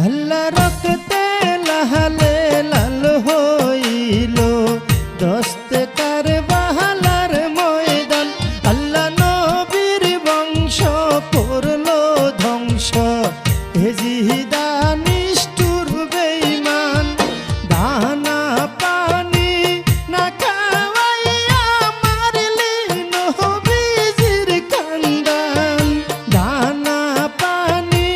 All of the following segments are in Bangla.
আল্লাহ রক্তে লাহালে লাল হইল দস্তে কারবালার ময়দান। আল্লাহ নবীর বংশ করল ধ্বংস হেজিদা নিষ্ঠুর বেঈমান। দানা পানি না খাওয়াইয়া মারলি নবীজির খানদান। দানা পানি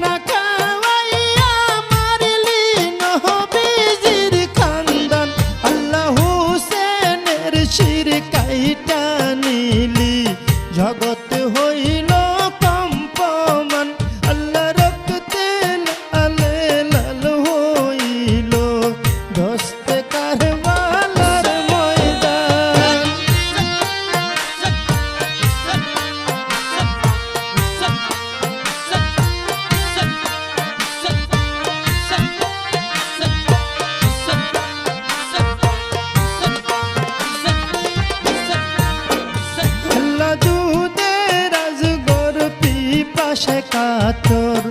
না খাওয়াইয়া মারলি নবীজির খানদান। আল্লাহ হুসেনের শির কাইটা নিলি জগৎ হইল কম্পমান। আল্লাহ রক্তে লালে লাল হইল দস্তে কারবালার ময়দান। আল্লাহ যুদের আজগর পিপাসে কাতর